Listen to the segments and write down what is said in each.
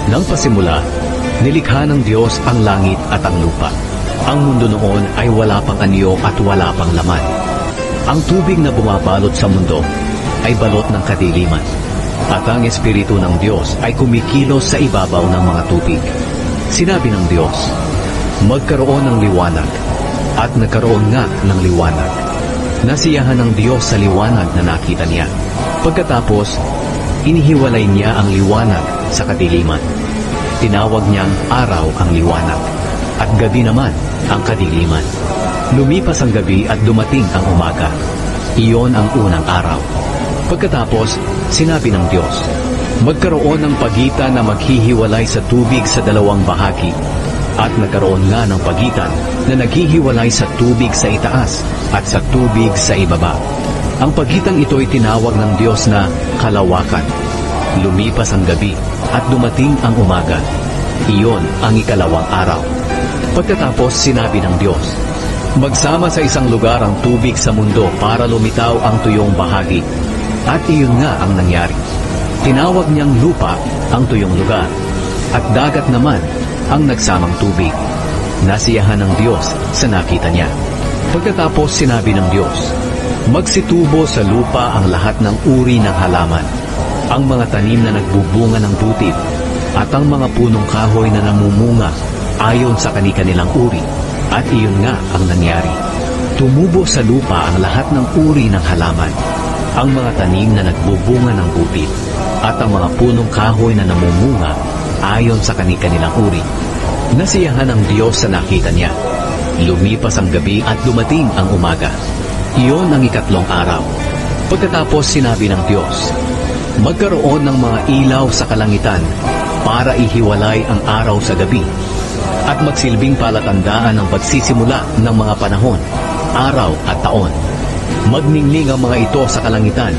Nang pasimula, nilikha ng Diyos ang langit at ang lupa. Ang mundo noon ay wala pang anyo at wala pang laman. Ang tubig na bumabalot sa mundo ay balot ng kadiliman. At ang Espiritu ng Diyos ay kumikilos sa ibabaw ng mga tubig. Sinabi ng Diyos, magkaroon ng liwanag, at nagkaroon nga ng liwanag. Nasiyahan ng Diyos sa liwanag na nakita niya. Pagkatapos, inihiwalay niya ang liwanag sa kadiliman. Tinawag niyang araw ang liwanag, at gabi naman ang kadiliman. Lumipas ang gabi at dumating ang umaga. Iyon ang unang araw. Pagkatapos, sinabi ng Diyos, magkaroon ng pagitan na maghihiwalay sa tubig sa dalawang bahagi. At nagkaroon nga ng pagitan na naghihiwalay sa tubig sa itaas at sa tubig sa ibaba. Ang pagitang ito ay tinawag ng Diyos na kalawakan. Lumipas ang gabi at dumating ang umaga. Iyon ang ikalawang araw. Pagkatapos sinabi ng Diyos, magsama sa isang lugar ang tubig sa mundo para lumitaw ang tuyong bahagi. At iyon nga ang nangyari. Tinawag niyang lupa ang tuyong lugar, at dagat naman ang nagsamang tubig. Nasiyahan ng Diyos sa nakita niya. Pagkatapos sinabi ng Diyos, magsitubo sa lupa ang lahat ng uri ng halaman, ang mga tanim na nagbubunga ng butid, at ang mga punong kahoy na namumunga ayon sa kani-kanilang uri. At iyon nga ang nangyari. Tumubo sa lupa ang lahat ng uri ng halaman, ang mga tanim na nagbubunga ng butid, at ang mga punong kahoy na namumunga ayon sa kani-kanilang uri. Nasiyahan ng Diyos sa nakita niya. Lumipas ang gabi at dumating ang umaga. Iyon ang ikatlong araw. Pagkatapos sinabi ng Diyos, magkaroon ng mga ilaw sa kalangitan para ihiwalay ang araw sa gabi, at magsilbing palatandaan ng pagsisimula ng mga panahon, araw at taon. Magningning ang mga ito sa kalangitan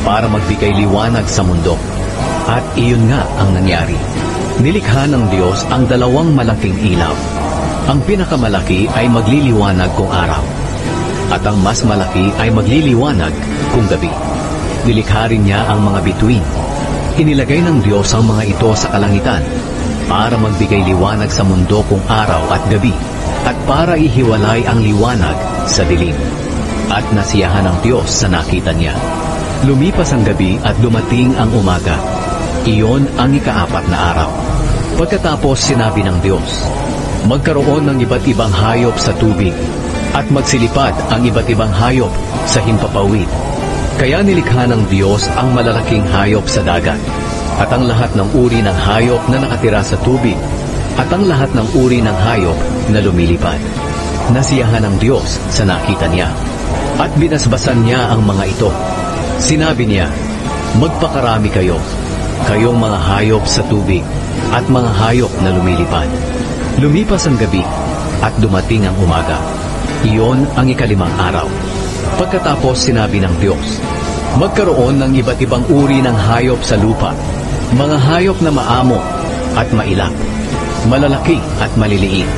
para magbigay liwanag sa mundo. At iyon nga ang nangyari. Nilikha ng Diyos ang dalawang malaking ilaw. Ang pinakamalaki ay magliliwanag kung araw, at ang mas malaki ay magliliwanag kung gabi. Nilikha rin niya ang mga bituin. Inilagay ng Diyos ang mga ito sa kalangitan para magbigay liwanag sa mundo kung araw at gabi, at para ihiwalay ang liwanag sa dilim. At nasiyahan ng Diyos sa nakita niya. Lumipas ang gabi at dumating ang umaga. Iyon ang ikaapat na araw. Pagkatapos sinabi ng Diyos, magkaroon ng iba't ibang hayop sa tubig, at magsilipad ang iba't ibang hayop sa himpapawid. Kaya nilikha ng Diyos ang malalaking hayop sa dagat, at ang lahat ng uri ng hayop na nakatira sa tubig, at ang lahat ng uri ng hayop na lumilipad. Nasiyahan ng Diyos sa nakita niya, at binasbasan niya ang mga ito. Sinabi niya, magpakarami kayo, kayong mga hayop sa tubig, at mga hayop na lumilipad. Lumipas ang gabi, at dumating ang umaga. Iyon ang ikalimang araw. Pagkatapos sinabi ng Diyos, magkaroon ng iba't ibang uri ng hayop sa lupa, mga hayop na maamo at mailap, malalaki at maliliit.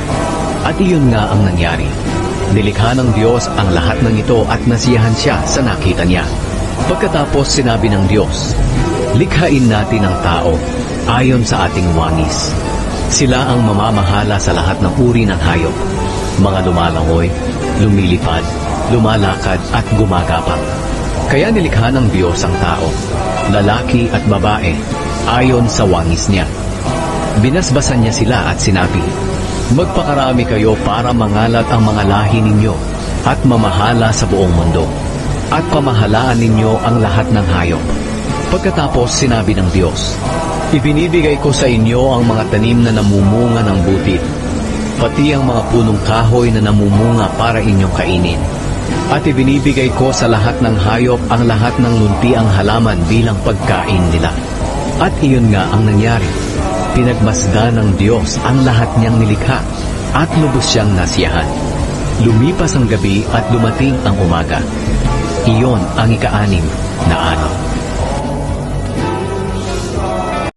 At iyon nga ang nangyari. Nilikha ng Diyos ang lahat ng ito at nasiyahan siya sa nakita niya. Pagkatapos sinabi ng Diyos, likhain natin ang tao ayon sa ating wangis. Sila ang mamamahala sa lahat ng uri ng hayop, mga lumalangoy, lumilipad, lumalakad at gumagapang. Kaya nilikha ng Diyos ang tao, lalaki at babae, ayon sa wangis niya. Binasbasan niya sila at sinabi, magpakarami kayo para mangalat ang mga lahi ninyo at mamahala sa buong mundo, at pamahalaan ninyo ang lahat ng hayop. Pagkatapos sinabi ng Diyos, ibinibigay ko sa inyo ang mga tanim na namumunga ng butid, pati ang mga punong kahoy na namumunga para inyong kainin. At ibinibigay ko sa lahat ng hayop ang lahat ng luntiang halaman bilang pagkain nila. At iyon nga ang nangyari. Pinagmasdan ng Diyos ang lahat niyang nilikha, at lubos siyang nasiyahan. Lumipas ang gabi at dumating ang umaga. Iyon ang ika-anim na araw.